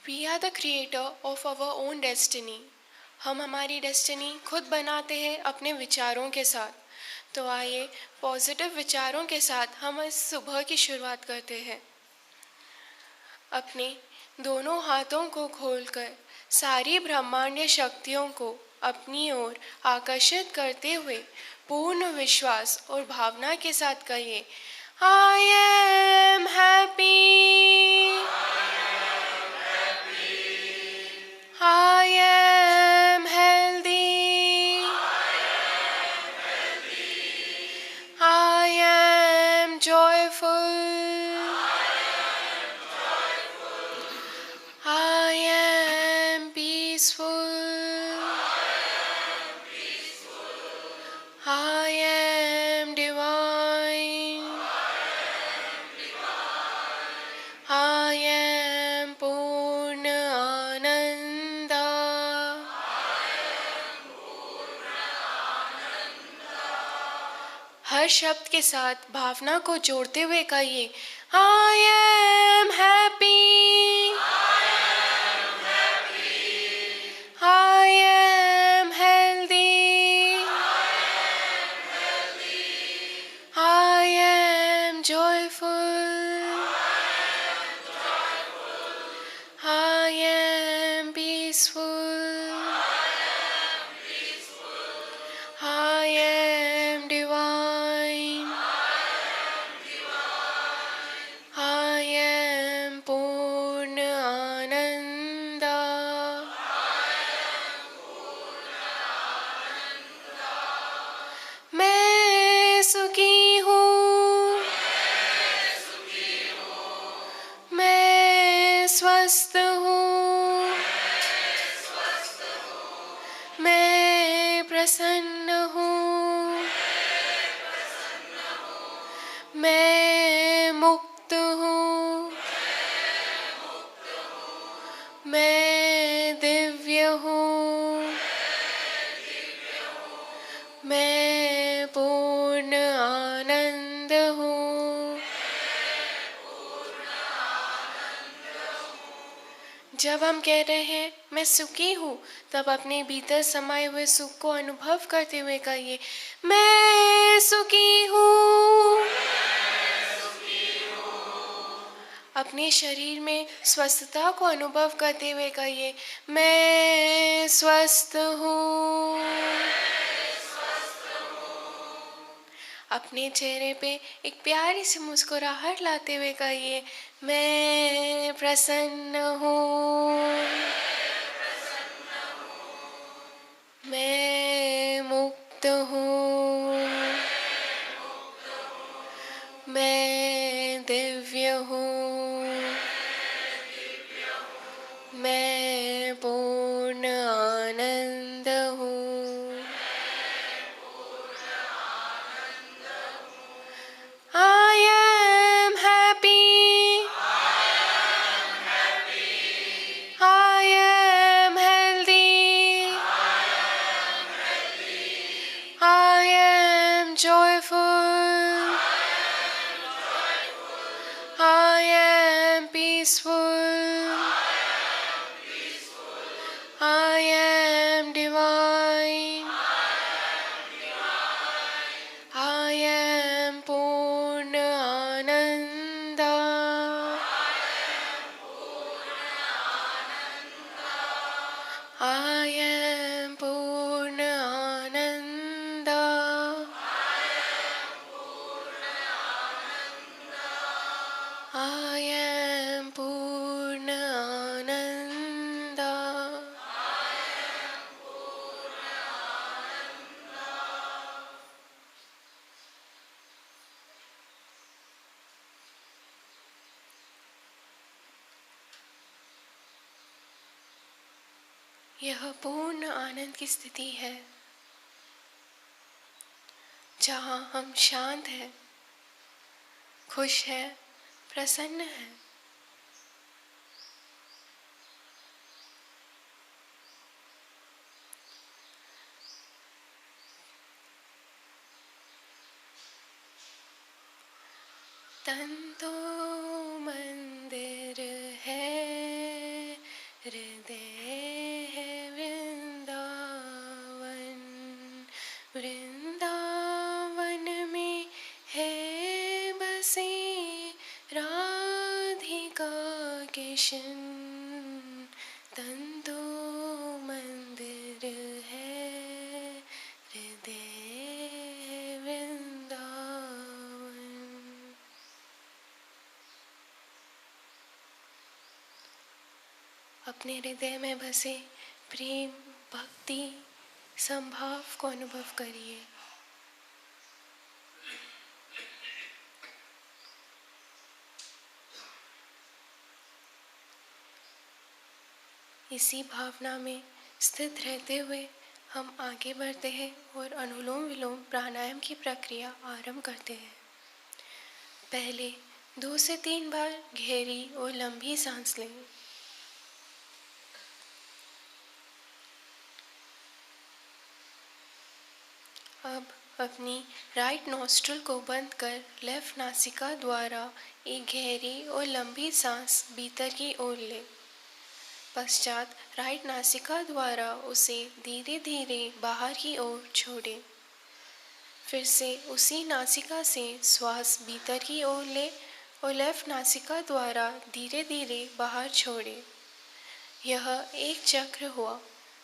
We are the creator of our own destiny. हम हमारी destiny खुद बनाते हैं अपने विचारों के साथ। तो आइए पॉजिटिव विचारों के साथ हम इस सुबह की शुरुआत करते हैं। अपने दोनों हाथों को खोलकर सारी ब्रह्मांडीय शक्तियों को अपनी ओर आकर्षित करते हुए पूर्ण विश्वास और भावना के साथ कहिए, I am happy. I am healthy. I am joyful. I am peaceful. I am divine. I am Purna Ananda. हर शब्द के साथ भावना को जोड़ते हुए कहिए, I am happy. I am healthy. I am joyful. I am peaceful. I am divine. I am Purna Ananda. मैं सुखी हूँ। मैं स्वस्थ हूँ। मैं प्रसन्न हूँ। मैं मुक्त हूँ। मैं दिव्य हूँ। मैं पूर्ण आनंद हूँ। जब हम कह रहे हैं मैं सुखी हूँ, तब अपने भीतर समाये हुए सुख को अनुभव करते हुए कहिए, मैं सुखी हूँ। अपने शरीर में स्वस्थता को अनुभव करते हुए कहिए, मैं स्वस्थ हूँ। अपने चेहरे पे एक प्यारी सी मुस्कुराहट लाते हुए कहिए, मैं प्रसन्न हूँ। मैं मुक्त हूँ। मैं दिव्य हूँ। मैं पूर्ण आनंद हूँ। I am happy. I am healthy. I am joyful. I am peaceful. I am divine. I am Purna Ananda. I am Purna Ananda. I am Purna Ananda. यह पूर्ण आनंद की स्थिति है, जहाँ हम शांत हैं, खुश हैं, प्रसन्न हैं। तन तो मंदिर है, दर्शन तन तो मंदिर है, हृदय वृंदावन। अपने हृदय में बसे प्रेम, भक्ति, संभाव को अनुभव करिए। इसी भावना में स्थित रहते हुए हम आगे बढ़ते हैं और अनुलोम विलोम प्राणायाम की प्रक्रिया आरंभ करते हैं। पहले 2 से 3 बार गहरी और लंबी सांस लें। अब अपनी राइट नॉस्ट्रिल को बंद कर लेफ्ट नासिका द्वारा एक गहरी और लंबी सांस भीतर की ओर लें। पश्चात राइट नासिका द्वारा उसे धीरे धीरे बाहर की ओर छोड़ें। फिर से उसी नासिका से श्वास भीतर की ओर लें और लेफ्ट नासिका द्वारा धीरे धीरे बाहर छोड़ें। यह एक चक्र हुआ।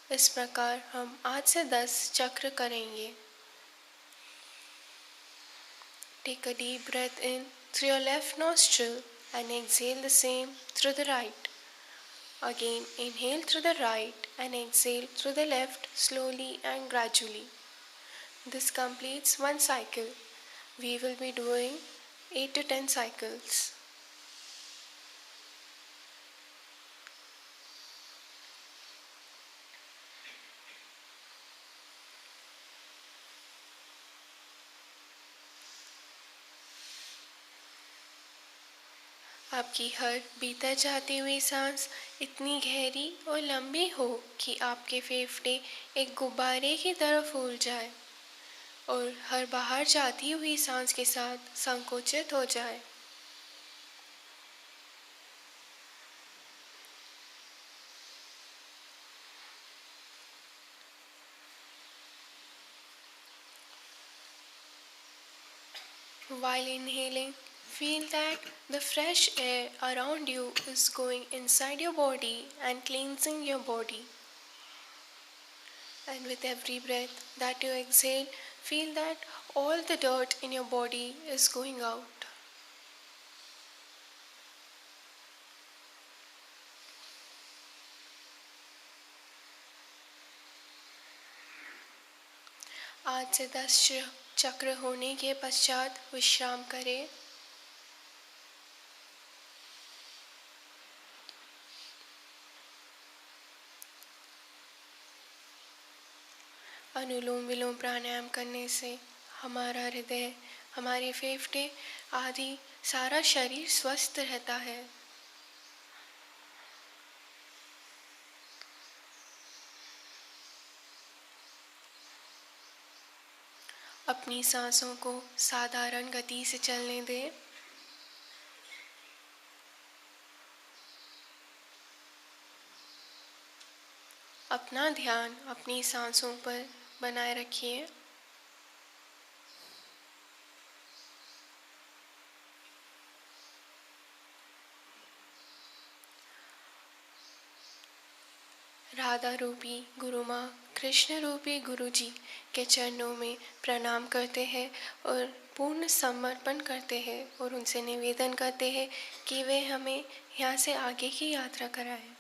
इस प्रकार हम 8 से 10 चक्र करेंगे। Take a deep breath in through your left nostril and exhale the same through the right. Again, inhale through the right and exhale through the left slowly and gradually. This completes one cycle. We will be doing 8 to 10 cycles. आपकी हर भीतर जाती हुई सांस इतनी गहरी और लंबी हो कि आपके फेफड़े एक गुब्बारे की तरह फूल जाए और हर बाहर जाती हुई सांस के साथ संकुचित हो जाए। While inhaling, feel that the fresh air around you is going inside your body and cleansing your body. And with every breath that you exhale, feel that all the dirt in your body is going out. आज से 10 चक्र होने के पश्चात विश्राम करें। अनुलोम विलोम प्राणायाम करने से हमारा हृदय, हमारे फेफड़े आदि सारा शरीर स्वस्थ रहता है। अपनी सांसों को साधारण गति से चलने दें। अपना ध्यान अपनी सांसों पर बनाए रखिए। राधा रूपी गुरु माँ, कृष्ण रूपी गुरु जी के चरणों में प्रणाम करते हैं और पूर्ण समर्पण करते हैं और उनसे निवेदन करते हैं कि वे हमें यहाँ से आगे की यात्रा कराएं।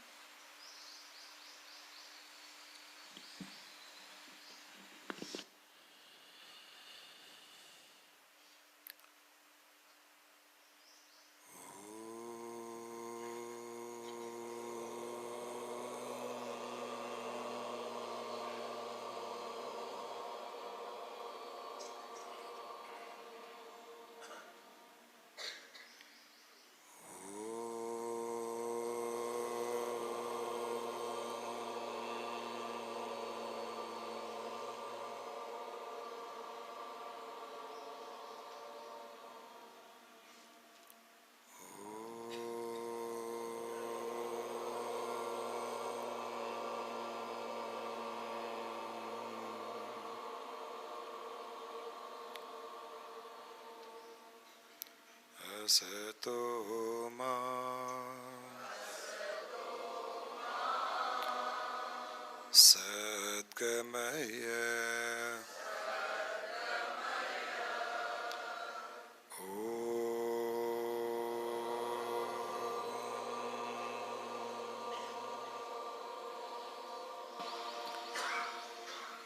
असतो मा सद्गमय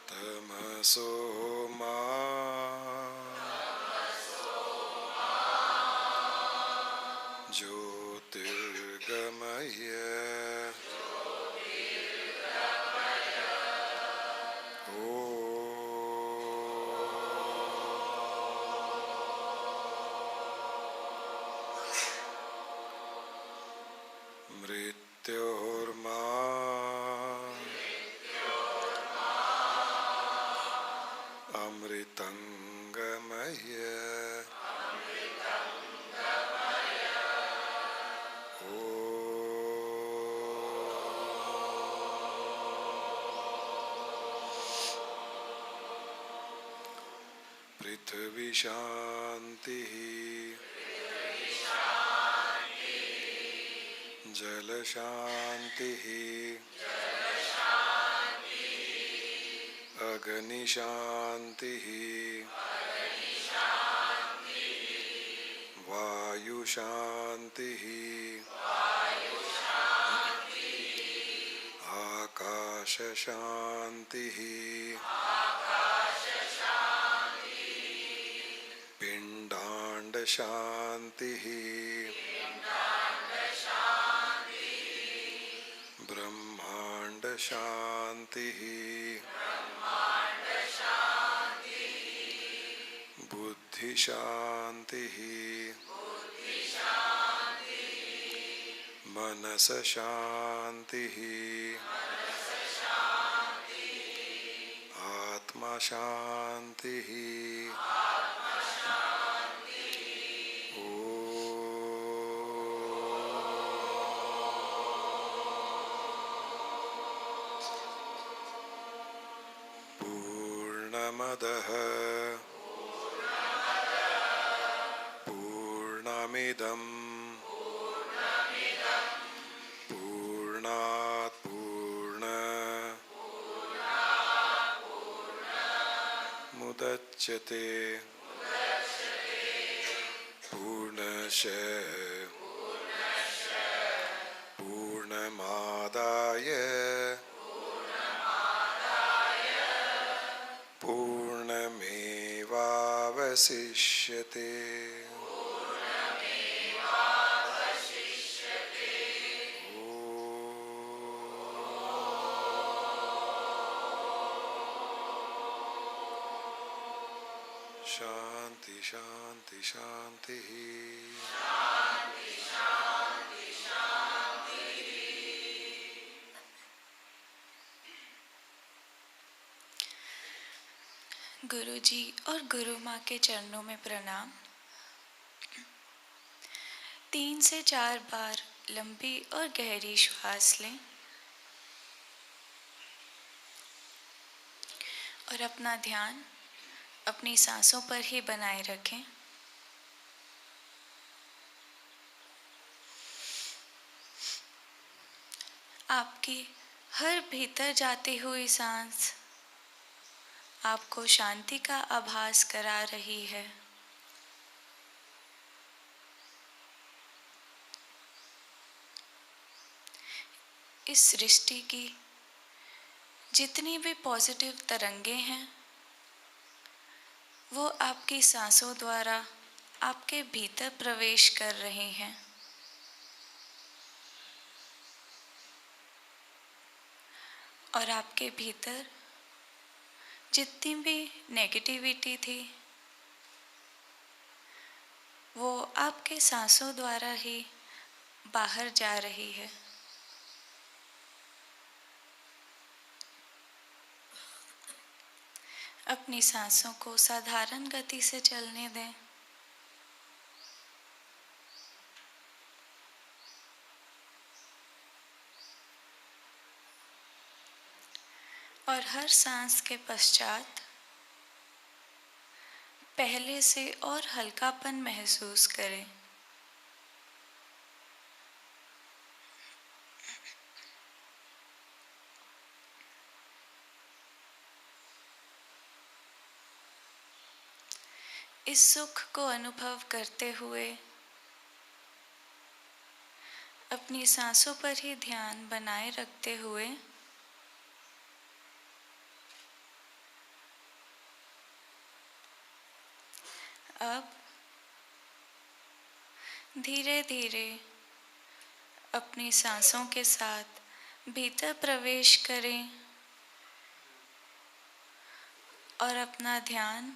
तमसो मा ज्योतिर्गमय मृत्योर्मा अमृतंगमय पृथ्वी शांति जल शांति अग्नि शांति वायु शांति आकाश शांति पिंडांड शांति ब्रह्मांड शांति बुद्धि शांति मनस शांति आत्मा शांति पूर्णमदः पूर्णमिदं पूर्णात् पूर्णमुदच्यते पूर्णस्य पूर्णमादाय पूर्णमेवावशिष्यते शांति शांति शांति गुरु जी और गुरु माँ के चरणों में प्रणाम। 3 से 4 बार लंबी और गहरी श्वास लें और अपना ध्यान अपनी सांसों पर ही बनाए रखें। आपकी हर भीतर जाती हुई सांस आपको शांति का आभास करा रही है। इस सृष्टि की जितनी भी पॉजिटिव तरंगे हैं वो आपकी सांसों द्वारा आपके भीतर प्रवेश कर रहे हैं और आपके भीतर जितनी भी नेगेटिविटी थी वो आपके सांसों द्वारा ही बाहर जा रही है। अपनी सांसों को साधारण गति से चलने दें और हर सांस के पश्चात पहले से और हल्कापन महसूस करें। इस सुख को अनुभव करते हुए अपनी सांसों पर ही ध्यान बनाए रखते हुए अब धीरे धीरे अपनी सांसों के साथ भीतर प्रवेश करें और अपना ध्यान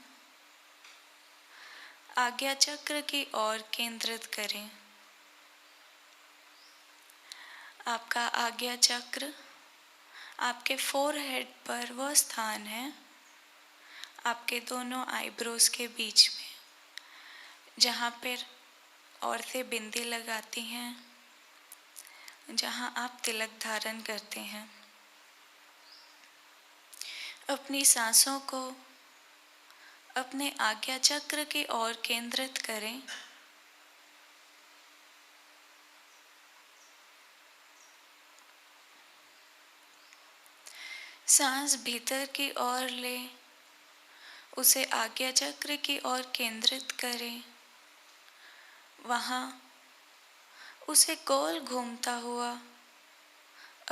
आज्ञा चक्र की ओर केंद्रित करें। आपका आज्ञा चक्र आपके फोरहेड पर वह स्थान है, आपके दोनों आईब्रोज के बीच में, जहाँ पर औरतें बिंदी लगाती हैं, जहाँ आप तिलक धारण करते हैं। अपनी सांसों को अपने आज्ञा चक्र की ओर केंद्रित करें। सांस भीतर की ओर ले, उसे आज्ञा चक्र की ओर केंद्रित करें। वहाँ उसे गोल घूमता हुआ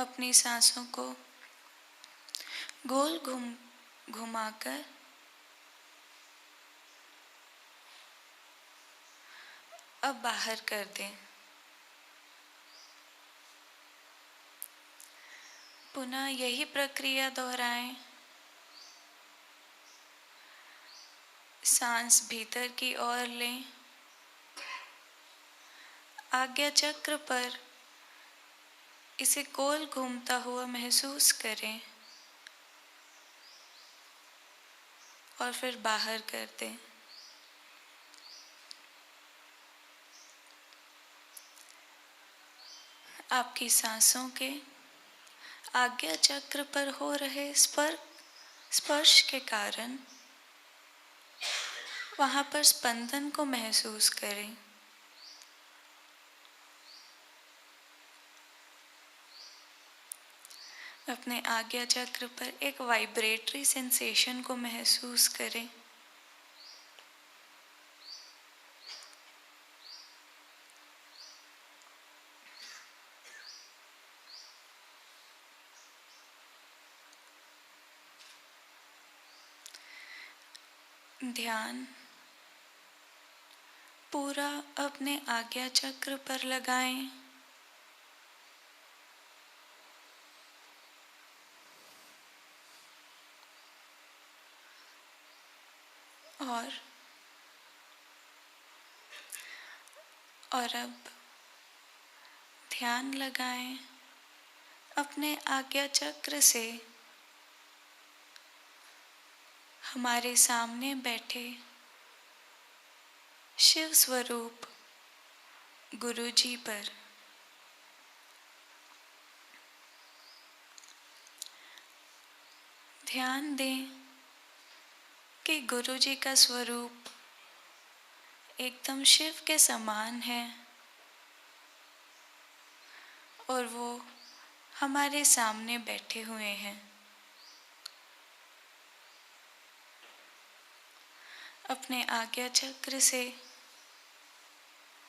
अपनी सांसों को गोल घुमाकर अब बाहर कर दें। पुनः यही प्रक्रिया दोहराएं। सांस भीतर की ओर लें, आज्ञा चक्र पर इसे गोल घूमता हुआ महसूस करें और फिर बाहर कर दें। आपकी सांसों के आज्ञा चक्र पर हो रहे स्पर्श के कारण वहाँ पर स्पंदन को महसूस करें। अपने आज्ञा चक्र पर एक वाइब्रेटरी सेंसेशन को महसूस करें। ध्यान पूरा अपने आज्ञा चक्र पर लगाएं। और अब ध्यान लगाएं अपने आज्ञा चक्र से हमारे सामने बैठे शिव स्वरूप गुरु जी पर। ध्यान दें कि गुरु जी का स्वरूप एकदम शिव के समान है और वो हमारे सामने बैठे हुए हैं। अपने आज्ञा चक्र से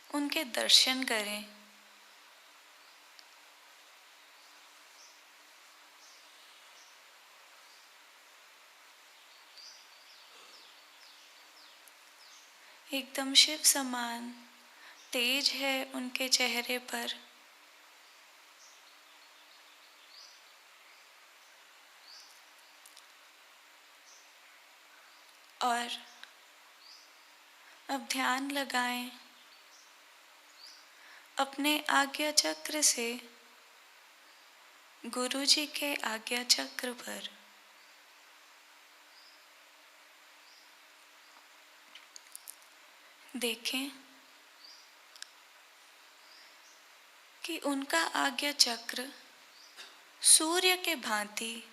उनके दर्शन करें। एकदम शिव समान तेज है उनके चेहरे पर। और अब ध्यान लगाएं अपने आज्ञा चक्र से गुरु जी के आज्ञा चक्र पर। देखें कि उनका आज्ञा चक्र सूर्य के भांति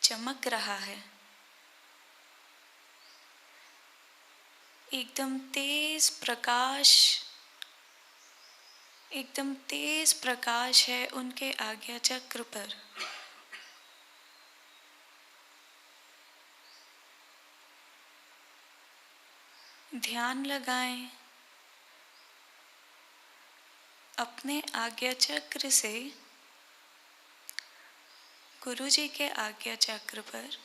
चमक रहा है। एकदम तेज प्रकाश है उनके आज्ञा चक्र पर। ध्यान लगाएं अपने आज्ञा चक्र से गुरु जी के आज्ञा चक्र पर।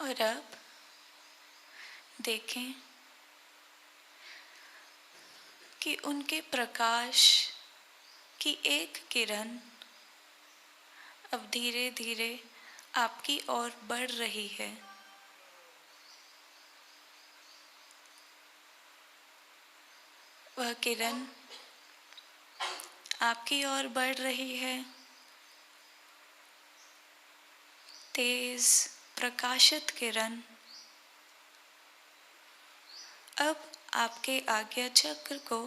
और अब देखें कि उनके प्रकाश की एक किरण अब धीरे धीरे आपकी ओर बढ़ रही है। वह किरण आपकी ओर बढ़ रही है, तेज प्रकाशित किरण अब आपके आज्ञा चक्र को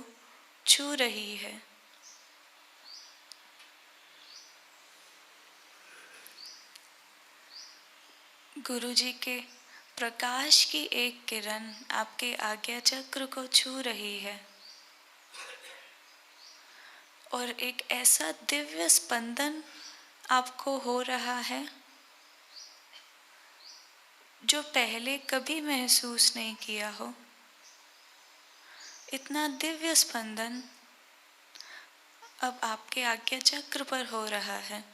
छू रही है। गुरु जी के प्रकाश की एक किरण आपके आज्ञा चक्र को छू रही है और एक ऐसा दिव्य स्पंदन आपको हो रहा है जो पहले कभी महसूस नहीं किया हो। इतना दिव्य स्पंदन अब आपके आज्ञा चक्र पर हो रहा है।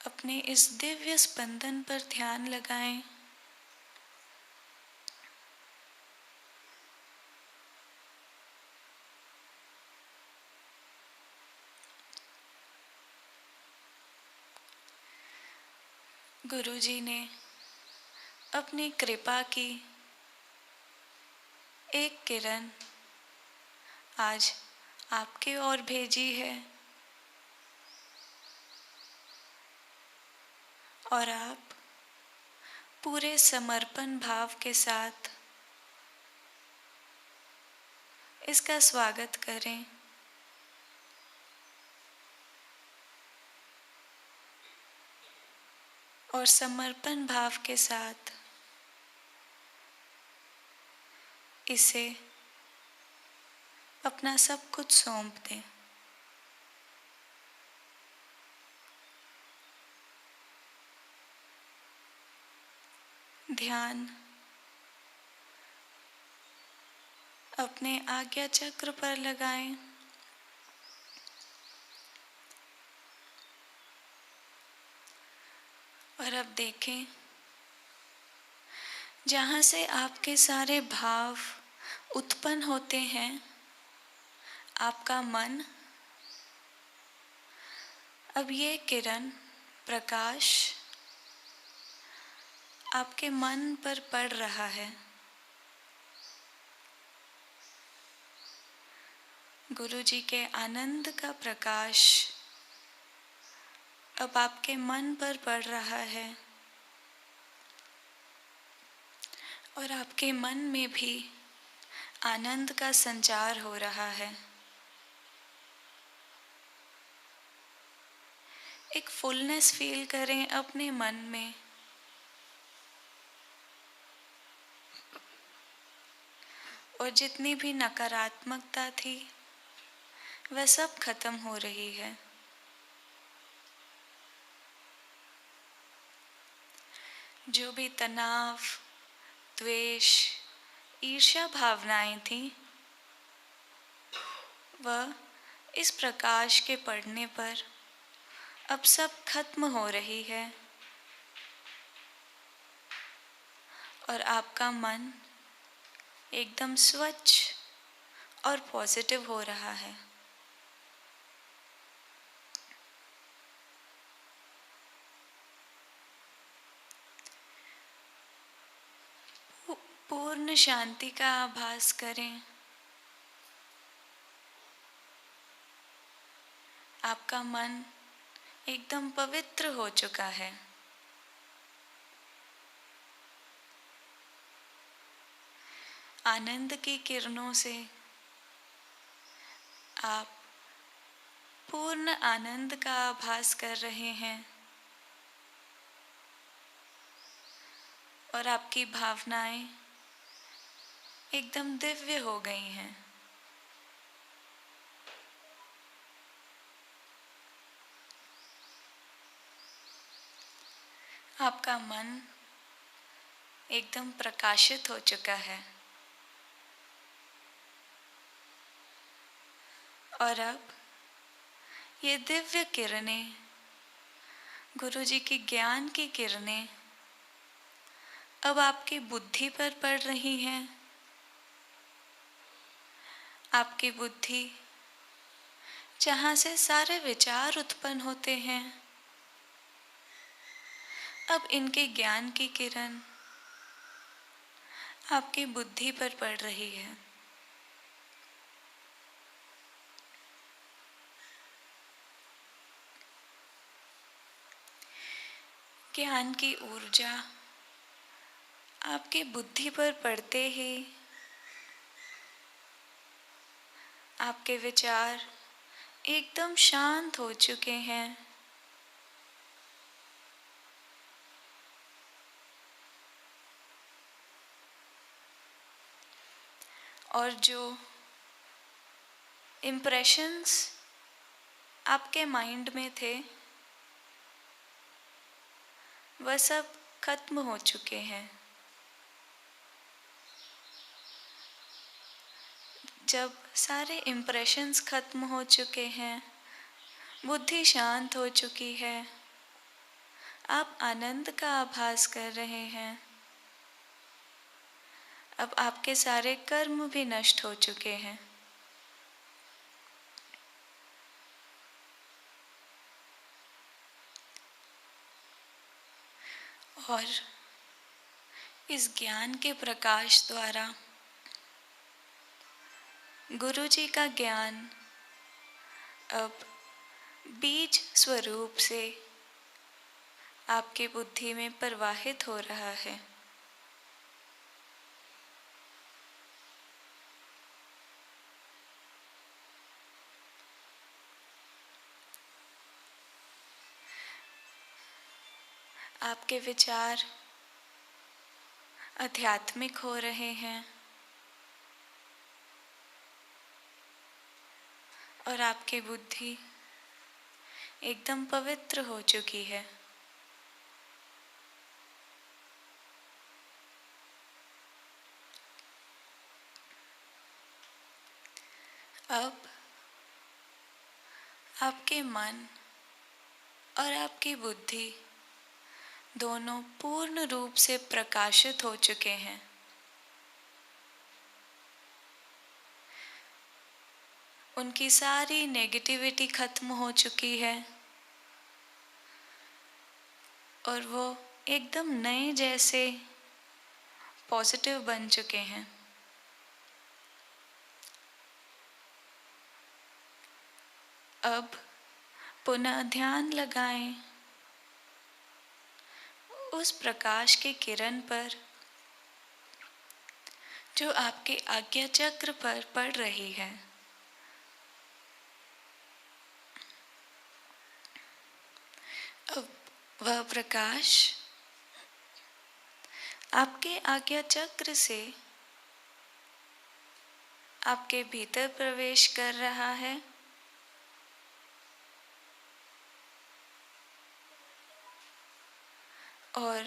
अपने इस दिव्य स्पंदन पर ध्यान लगाएं। गुरु जी ने अपनी कृपा की एक किरण आज आपके ओर भेजी है और आप पूरे समर्पण भाव के साथ इसका स्वागत करें। और समर्पण भाव के साथ इसे अपना सब कुछ सौंप दें। ध्यान अपने आज्ञा चक्र पर लगाएं। और अब देखें जहाँ से आपके सारे भाव उत्पन्न होते हैं, आपका मन अब ये किरण प्रकाश आपके मन पर पड़ रहा है। गुरु जी के आनंद का प्रकाश अब आपके मन पर पड़ रहा है और आपके मन में भी आनंद का संचार हो रहा है। एक फुलनेस फील करें अपने मन में। और जितनी भी नकारात्मकता थी वह सब खत्म हो रही है। जो भी तनाव, द्वेष, ईर्ष्या भावनाएं थी वह इस प्रकाश के पड़ने पर अब सब खत्म हो रही है और आपका मन एकदम स्वच्छ और पॉजिटिव हो रहा है। पूर्ण शांति का आभास करें। आपका मन एकदम पवित्र हो चुका है। आनंद की किरणों से आप पूर्ण आनंद का आभास कर रहे हैं। और आपकी भावनाएं एकदम दिव्य हो गई हैं। आपका मन एकदम प्रकाशित हो चुका है और अब ये दिव्य किरणें, गुरुजी की ज्ञान की किरणें अब आपकी बुद्धि पर पड़ रही हैं। आपकी बुद्धि जहाँ से सारे विचार उत्पन्न होते हैं, अब इनके ज्ञान की किरण आपकी बुद्धि पर पड़ रही है। ज्ञान की ऊर्जा आपकी बुद्धि पर पड़ते ही आपके विचार एकदम शांत हो चुके हैं। और जो इम्प्रेशंस आपके माइंड में थे वह सब खत्म हो चुके हैं। जब सारे इम्प्रेशंस खत्म हो चुके हैं, बुद्धि शांत हो चुकी है, आप आनंद का आभास कर रहे हैं। अब आपके सारे कर्म भी नष्ट हो चुके हैं। और इस ज्ञान के प्रकाश द्वारा गुरुजी का ज्ञान अब बीज स्वरूप से आपकी बुद्धि में प्रवाहित हो रहा है। आपके विचार आध्यात्मिक हो रहे हैं और आपकी बुद्धि एकदम पवित्र हो चुकी है। अब आपके मन और आपकी बुद्धि दोनों पूर्ण रूप से प्रकाशित हो चुके हैं। उनकी सारी नेगेटिविटी खत्म हो चुकी है और वो एकदम नए जैसे पॉजिटिव बन चुके हैं। अब पुनः ध्यान लगाएं उस प्रकाश की किरण पर जो आपके आज्ञा चक्र पर पड़ रही है। अब वह प्रकाश आपके आज्ञा चक्र से आपके भीतर प्रवेश कर रहा है और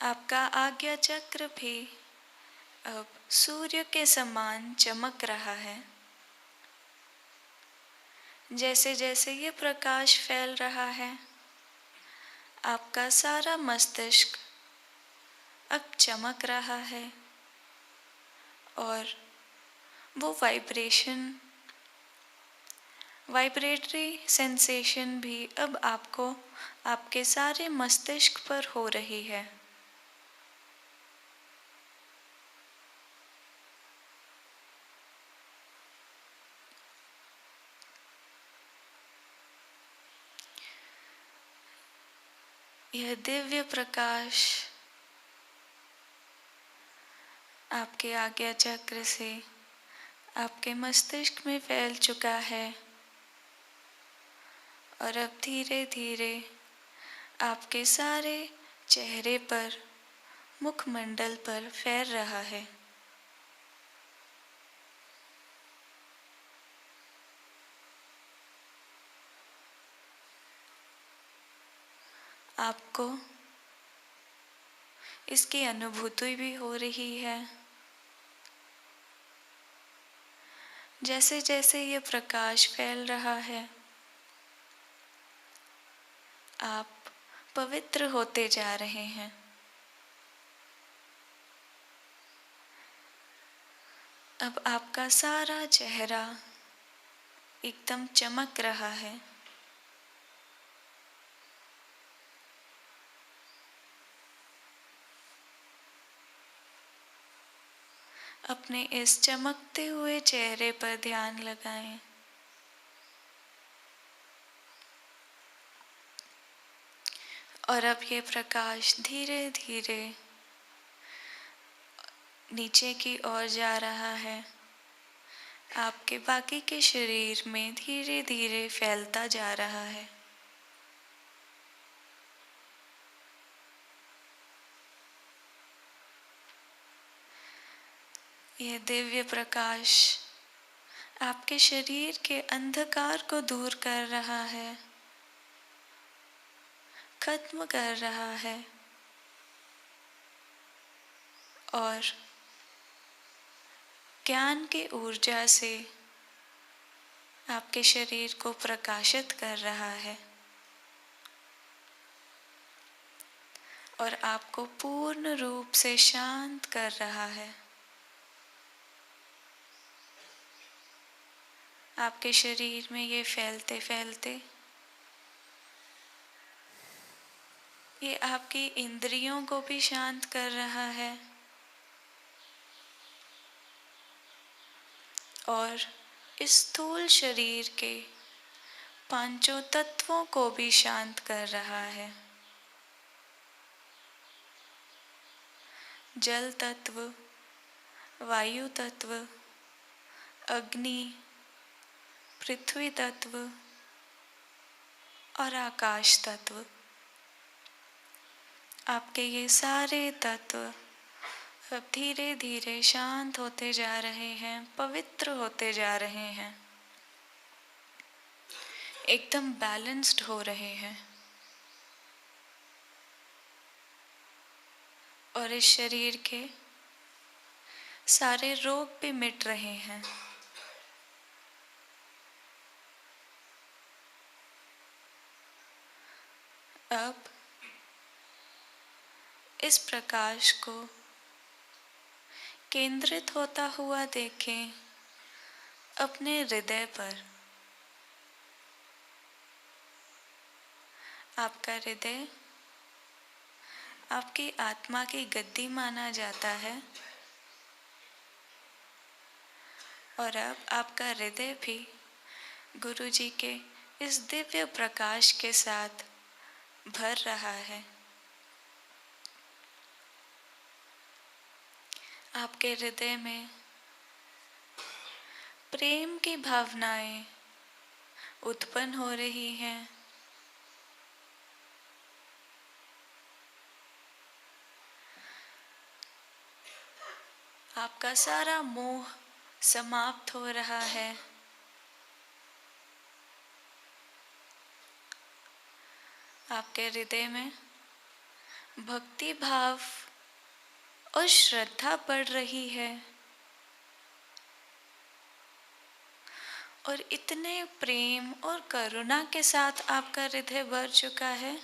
आपका आज्ञा चक्र भी अब सूर्य के समान चमक रहा है। जैसे जैसे ये प्रकाश फैल रहा है, आपका सारा मस्तिष्क अब चमक रहा है और वो वाइब्रेटरी सेंसेशन भी अब आपको आपके सारे मस्तिष्क पर हो रही है। यह दिव्य प्रकाश आपके आज्ञा चक्र से आपके मस्तिष्क में फैल चुका है और अब धीरे धीरे आपके सारे चेहरे पर, मुखमंडल पर फैल रहा है। आपको इसकी अनुभूति भी हो रही है। जैसे जैसे ये प्रकाश फैल रहा है, आप पवित्र होते जा रहे हैं। अब आपका सारा चेहरा एकदम चमक रहा है। अपने इस चमकते हुए चेहरे पर ध्यान लगाएं। और अब ये प्रकाश धीरे धीरे नीचे की ओर जा रहा है। आपके बाकी के शरीर में धीरे धीरे फैलता जा रहा है। यह दिव्य प्रकाश आपके शरीर के अंधकार को दूर कर रहा है, खत्म कर रहा है और ज्ञान की ऊर्जा से आपके शरीर को प्रकाशित कर रहा है और आपको पूर्ण रूप से शांत कर रहा है। आपके शरीर में ये फैलते फैलते ये आपकी इंद्रियों को भी शांत कर रहा है और इस स्थूल शरीर के पांचों तत्वों को भी शांत कर रहा है। जल तत्व, वायु तत्व, अग्नि, पृथ्वी तत्व और आकाश तत्व। आपके ये सारे तत्व अब धीरे धीरे शांत होते जा रहे हैं, पवित्र होते जा रहे हैं, एकदम बैलेंस्ड हो रहे हैं और इस शरीर के सारे रोग भी मिट रहे हैं। अब इस प्रकाश को केंद्रित होता हुआ देखें अपने हृदय पर। आपका हृदय आपकी आत्मा की गद्दी माना जाता है और अब आपका हृदय भी गुरु जी के इस दिव्य प्रकाश के साथ भर रहा है। आपके हृदय में प्रेम की भावनाएं उत्पन्न हो रही हैं। आपका सारा मोह समाप्त हो रहा है। आपके हृदय में भक्ति भाव और श्रद्धा बढ़ रही है और इतने प्रेम और करुणा के साथ आपका हृदय भर चुका है।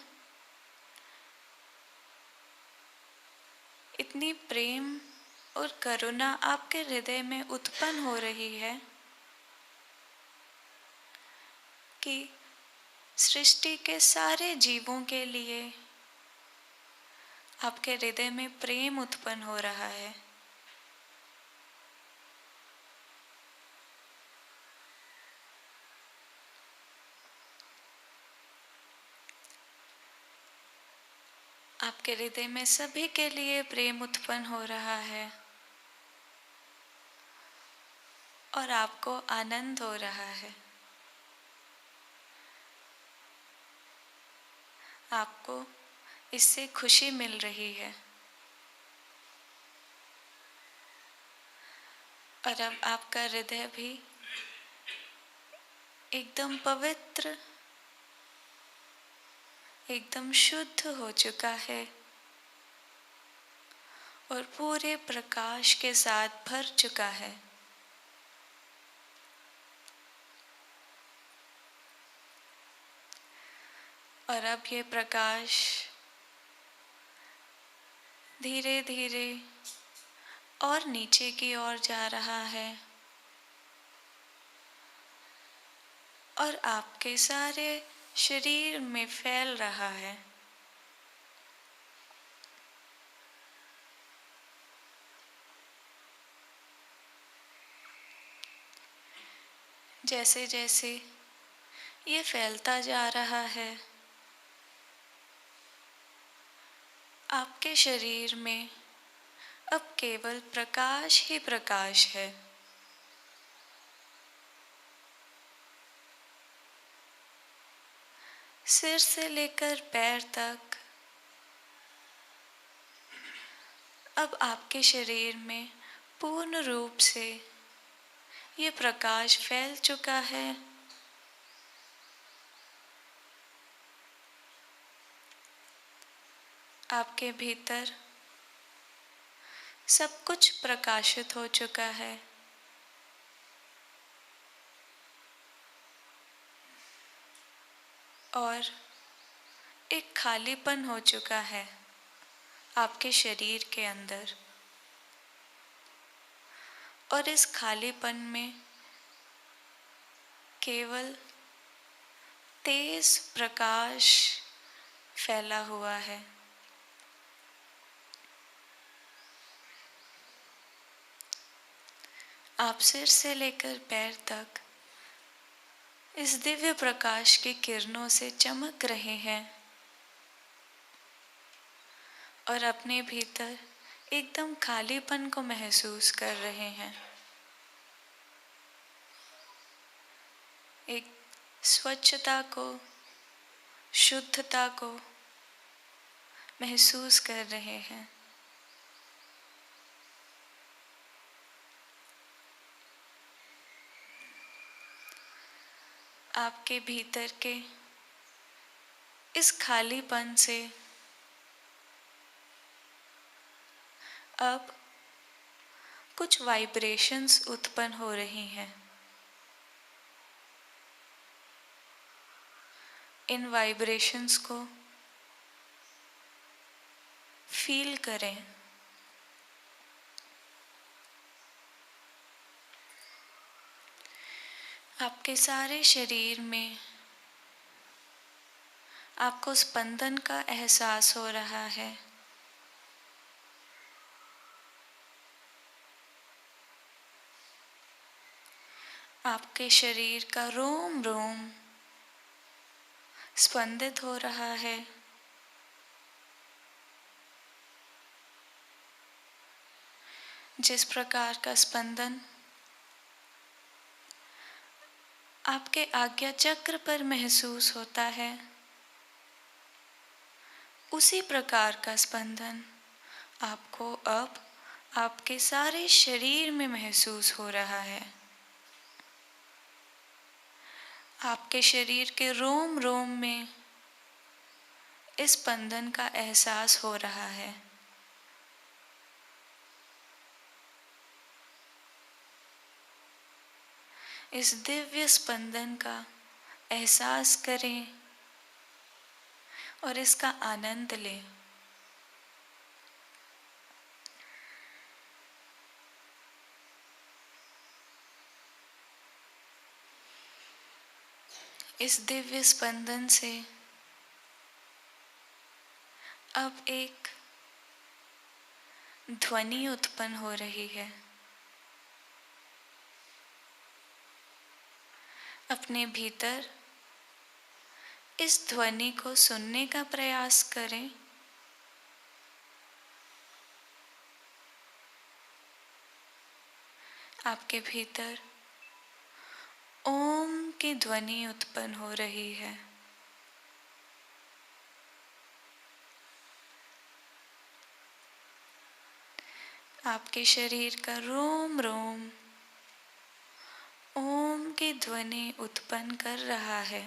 इतनी प्रेम और करुणा आपके हृदय में उत्पन्न हो रही है कि सृष्टि के सारे जीवों के लिए आपके हृदय में प्रेम उत्पन्न हो रहा है। आपके हृदय में सभी के लिए प्रेम उत्पन्न हो रहा है और आपको आनंद हो रहा है। आपको इससे खुशी मिल रही है। और अब आपका हृदय भी एकदम पवित्र, एकदम शुद्ध हो चुका है और पूरे प्रकाश के साथ भर चुका है। और अब ये प्रकाश धीरे धीरे और नीचे की ओर जा रहा है और आपके सारे शरीर में फैल रहा है। जैसे जैसे ये फैलता जा रहा है, आपके शरीर में अब केवल प्रकाश ही प्रकाश है। सिर से लेकर पैर तक अब आपके शरीर में पूर्ण रूप से ये प्रकाश फैल चुका है। आपके भीतर सब कुछ प्रकाशित हो चुका है। और एक खालीपन हो चुका है आपके शरीर के अंदर। और इस खालीपन में केवल तेज प्रकाश फैला हुआ है। आप सिर से लेकर पैर तक इस दिव्य प्रकाश की किरणों से चमक रहे हैं और अपने भीतर एकदम खालीपन को महसूस कर रहे हैं। एक स्वच्छता को, शुद्धता को महसूस कर रहे हैं। आपके भीतर के इस खालीपन से अब कुछ वाइब्रेशंस उत्पन्न हो रही हैं। इन वाइब्रेशंस को फील करें। आपके सारे शरीर में आपको स्पंदन का एहसास हो रहा है। आपके शरीर का रोम रोम स्पंदित हो रहा है। जिस प्रकार का स्पंदन आपके आज्ञा चक्र पर महसूस होता है, उसी प्रकार का स्पंदन आपको अब आपके सारे शरीर में महसूस हो रहा है। आपके शरीर के रोम रोम में इस स्पंदन का एहसास हो रहा है। इस दिव्य स्पंदन का एहसास करें और इसका आनंद लें। इस दिव्य स्पंदन से अब एक ध्वनि उत्पन्न हो रही है। अपने भीतर इस ध्वनि को सुनने का प्रयास करें। आपके भीतर ओम की ध्वनि उत्पन्न हो रही है। आपके शरीर का रोम रोम ओम की ध्वनि उत्पन्न कर रहा है।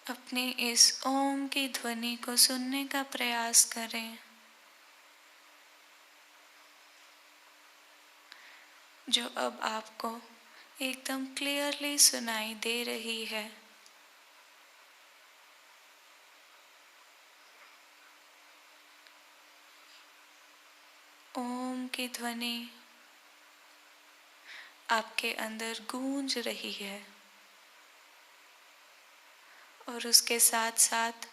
अपने इस ओम की ध्वनि को सुनने का प्रयास करें, जो अब आपको एकदम क्लियरली सुनाई दे रही है। ओम की ध्वनि आपके अंदर गूंज रही है और उसके साथ साथ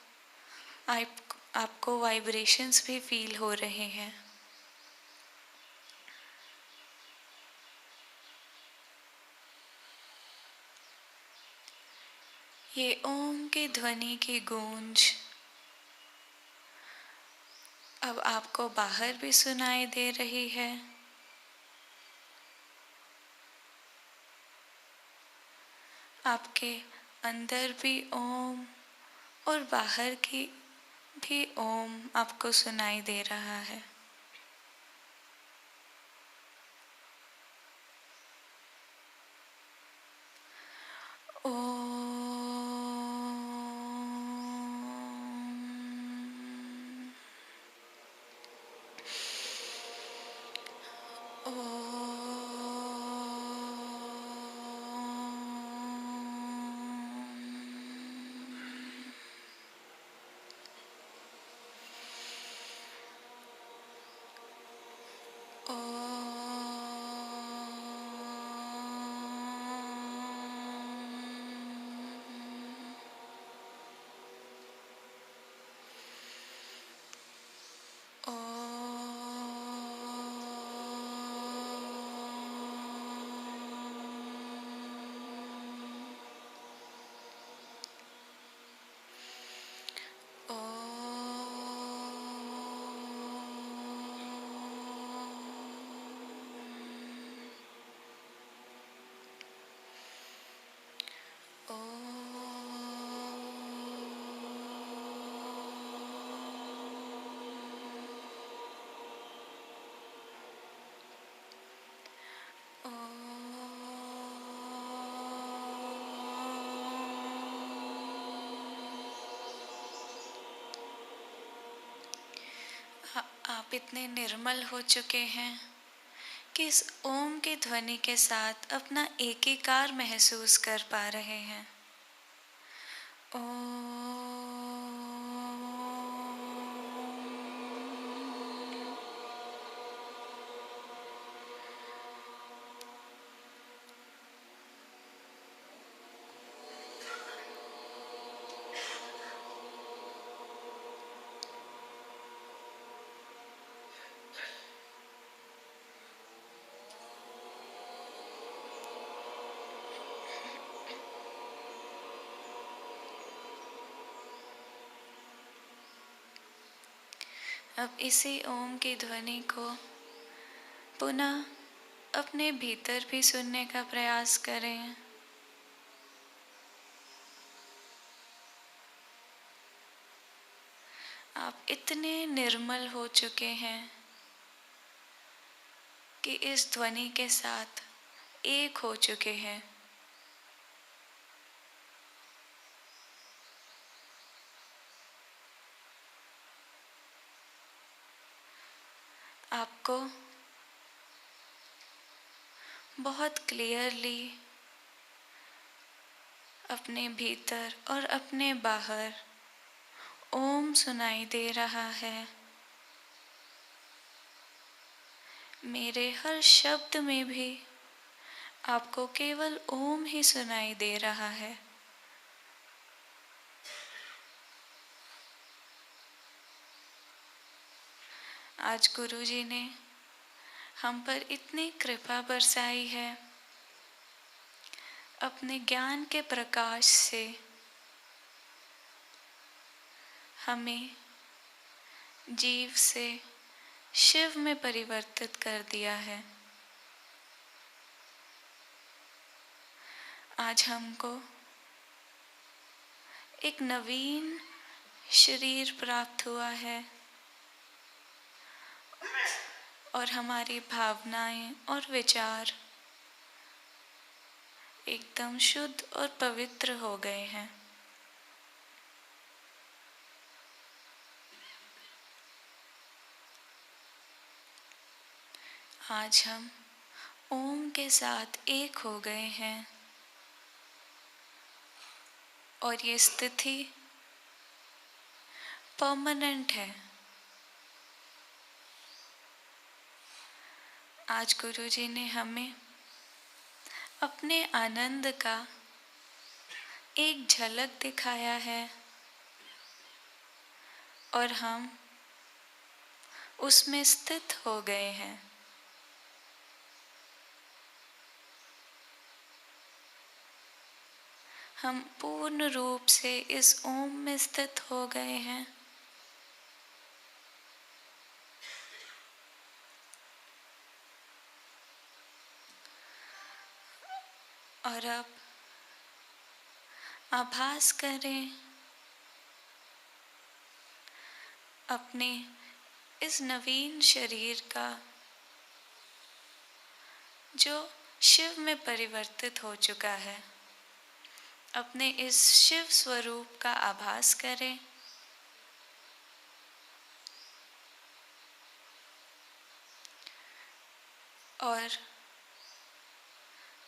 आपको वाइब्रेशंस भी फील हो रहे हैं। ये ओम की ध्वनि की गूंज अब आपको बाहर भी सुनाई दे रही है आपके अंदर भी ओम और बाहर की भी ओम आपको सुनाई दे रहा है। आप इतने निर्मल हो चुके हैं कि इस ओम की ध्वनि के साथ अपना एकीकार महसूस कर पा रहे हैं। अब इसी ओम की ध्वनि को पुनः अपने भीतर भी सुनने का प्रयास करें। आप इतने निर्मल हो चुके हैं कि इस ध्वनि के साथ एक हो चुके हैं। आपको बहुत क्लियरली अपने भीतर और अपने बाहर ओम सुनाई दे रहा है। मेरे हर शब्द में भी आपको केवल ओम ही सुनाई दे रहा है। आज गुरुजी ने हम पर इतनी कृपा बरसाई है अपने ज्ञान के प्रकाश से हमें जीव से शिव में परिवर्तित कर दिया है। आज हमको एक नवीन शरीर प्राप्त हुआ है और हमारी भावनाएं और विचार एकदम शुद्ध और पवित्र हो गए हैं। आज हम ओम के साथ एक हो गए हैं और ये स्थिति परमानेंट है। आज गुरुजी ने हमें अपने आनंद का एक झलक दिखाया है और हम उसमें स्थित हो गए हैं। हम पूर्ण रूप से इस ओम में स्थित हो गए हैं। और अब आभास करें अपने इस नवीन शरीर का जो शिव में परिवर्तित हो चुका है। अपने इस शिव स्वरूप का आभास करें और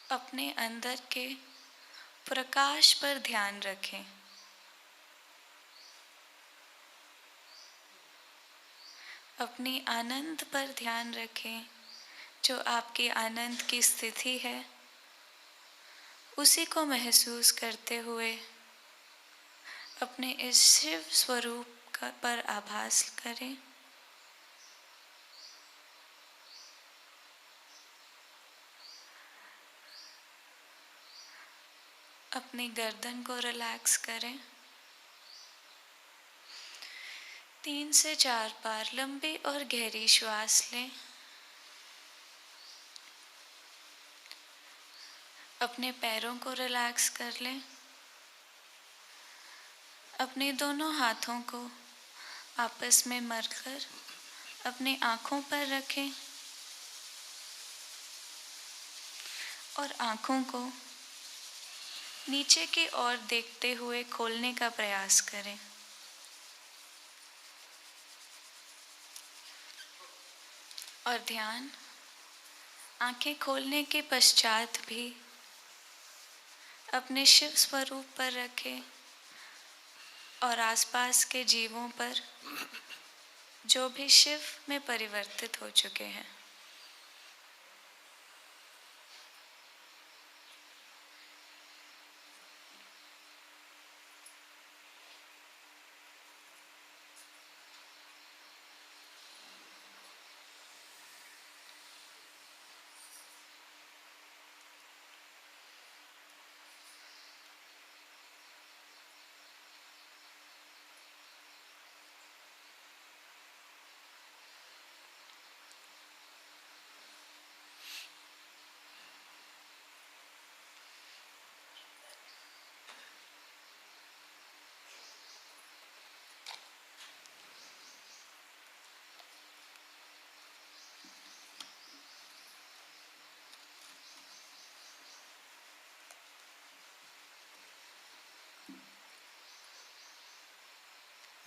अपने अंदर के प्रकाश पर ध्यान रखें। अपनी आनंद पर ध्यान रखें। जो आपकी आनंद की स्थिति है उसी को महसूस करते हुए अपने इस शिव स्वरूप का पर आभास करें। अपनी गर्दन को रिलैक्स करें। 3 से 4 बार लंबी और गहरी श्वास लें। अपने पैरों को रिलैक्स कर लें। अपने दोनों हाथों को आपस में मलकर अपनी आँखों पर रखें और आँखों को नीचे की ओर देखते हुए खोलने का प्रयास करें। और ध्यान आँखें खोलने के पश्चात भी अपने शिव स्वरूप पर रखें और आसपास के जीवों पर जो भी शिव में परिवर्तित हो चुके हैं।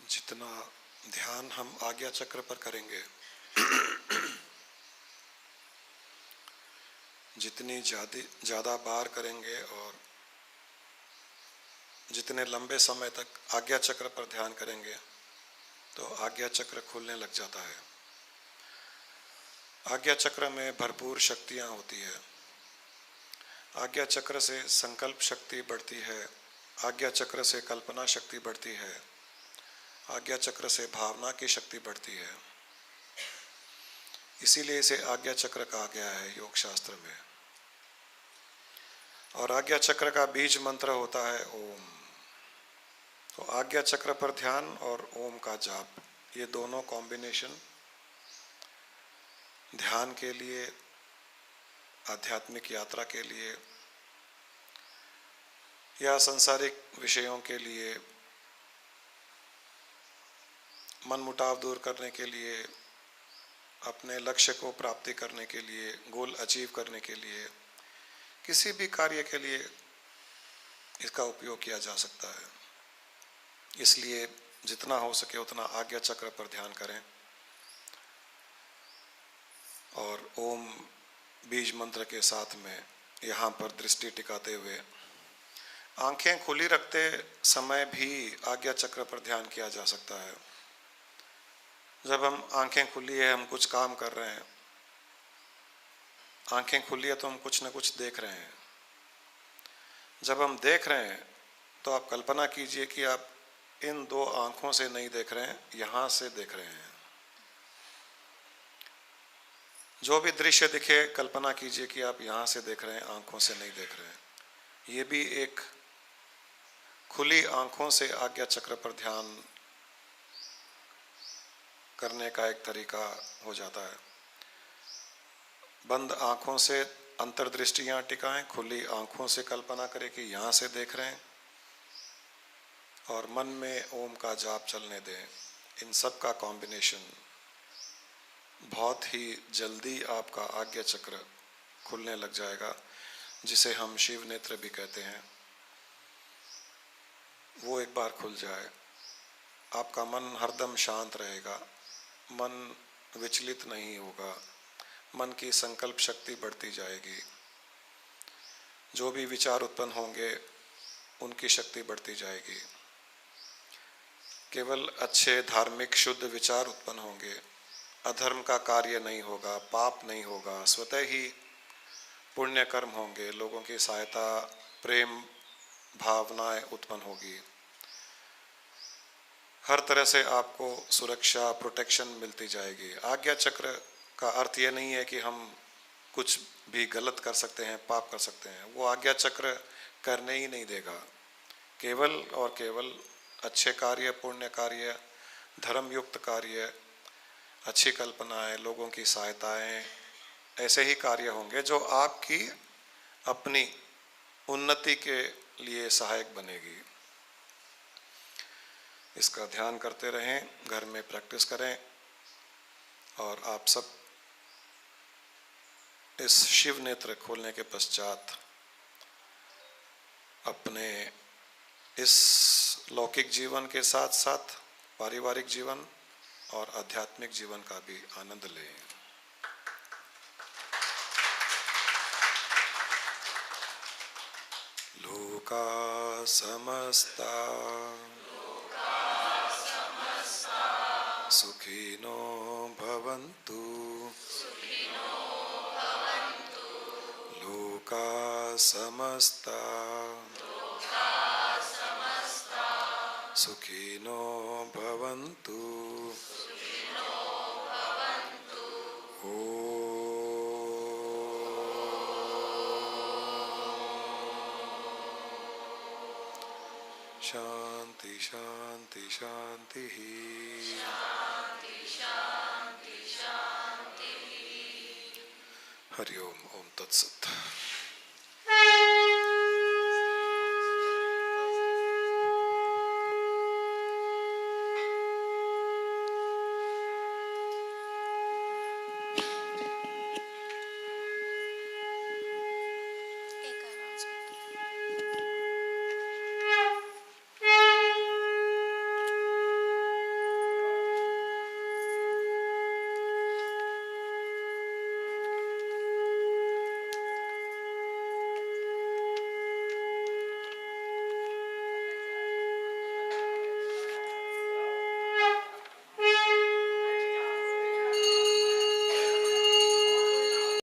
जितना ध्यान हम आज्ञा चक्र पर करेंगे, जितनी ज़्यादा बार करेंगे और जितने लंबे समय तक आज्ञा चक्र पर ध्यान करेंगे तो आज्ञा चक्र खुलने लग जाता है। आज्ञा चक्र में भरपूर शक्तियाँ होती है। आज्ञा चक्र से संकल्प शक्ति बढ़ती है। आज्ञा चक्र से कल्पना शक्ति बढ़ती है। आज्ञा चक्र से भावना की शक्ति बढ़ती है। इसीलिए इसे आज्ञा चक्र कहा गया है योग शास्त्र में। और आज्ञा चक्र का बीज मंत्र होता है ओम। तो आज्ञा चक्र पर ध्यान और ओम का जाप, ये दोनों कॉम्बिनेशन ध्यान के लिए, आध्यात्मिक यात्रा के लिए या सांसारिक विषयों के लिए मनमुटाव दूर करने के लिए, अपने लक्ष्य को प्राप्ति करने के लिए, गोल अचीव करने के लिए, किसी भी कार्य के लिए इसका उपयोग किया जा सकता है। इसलिए जितना हो सके उतना आज्ञा चक्र पर ध्यान करें और ओम बीज मंत्र के साथ में यहाँ पर दृष्टि टिकाते हुए आंखें खुली रखते समय भी आज्ञा चक्र पर ध्यान किया जा सकता है। जब हम आंखें खुली है, हम कुछ काम कर रहे हैं, आंखें खुली है तो हम कुछ न कुछ देख रहे हैं। जब हम देख रहे हैं तो आप कल्पना कीजिए कि आप इन दो आंखों से नहीं देख रहे हैं, यहाँ से देख रहे हैं। जो भी दृश्य दिखे कल्पना कीजिए कि आप यहाँ से देख रहे हैं, आंखों से नहीं देख रहे हैं। ये भी एक खुली आंखों से आज्ञा चक्र पर ध्यान करने का एक तरीका हो जाता है। बंद आंखों से अंतर्दृष्टियां टिकाएं, खुली आंखों से कल्पना करें कि यहाँ से देख रहे हैं और मन में ओम का जाप चलने दें। इन सब का कॉम्बिनेशन बहुत ही जल्दी आपका आज्ञा चक्र खुलने लग जाएगा, जिसे हम शिव नेत्र भी कहते हैं। वो एक बार खुल जाए, आपका मन हरदम शांत रहेगा, मन विचलित नहीं होगा, मन की संकल्प शक्ति बढ़ती जाएगी। जो भी विचार उत्पन्न होंगे उनकी शक्ति बढ़ती जाएगी। केवल अच्छे धार्मिक शुद्ध विचार उत्पन्न होंगे, अधर्म का कार्य नहीं होगा, पाप नहीं होगा, स्वतः ही पुण्य कर्म होंगे, लोगों की सहायता, प्रेम भावनाएं उत्पन्न होगी। हर तरह से आपको सुरक्षा, प्रोटेक्शन मिलती जाएगी। आज्ञा चक्र का अर्थ ये नहीं है कि हम कुछ भी गलत कर सकते हैं, पाप कर सकते हैं। वो आज्ञा चक्र करने ही नहीं देगा। केवल और केवल अच्छे कार्य, पुण्य कार्य, धर्मयुक्त कार्य, अच्छी कल्पनाएं, लोगों की सहायताएं, ऐसे ही कार्य होंगे जो आपकी अपनी उन्नति के लिए सहायक बनेगी। इसका ध्यान करते रहें, घर में प्रैक्टिस करें और आप सब इस शिव नेत्र खोलने के पश्चात अपने इस लौकिक जीवन के साथ साथ पारिवारिक जीवन और आध्यात्मिक जीवन का भी आनंद लें। लोका समस्ता सुखिनो भवन्तु। लोका समस्ता सुखिनो भवन्तु। शांति शांति शांति। हरि ओम। ओम तत्सत।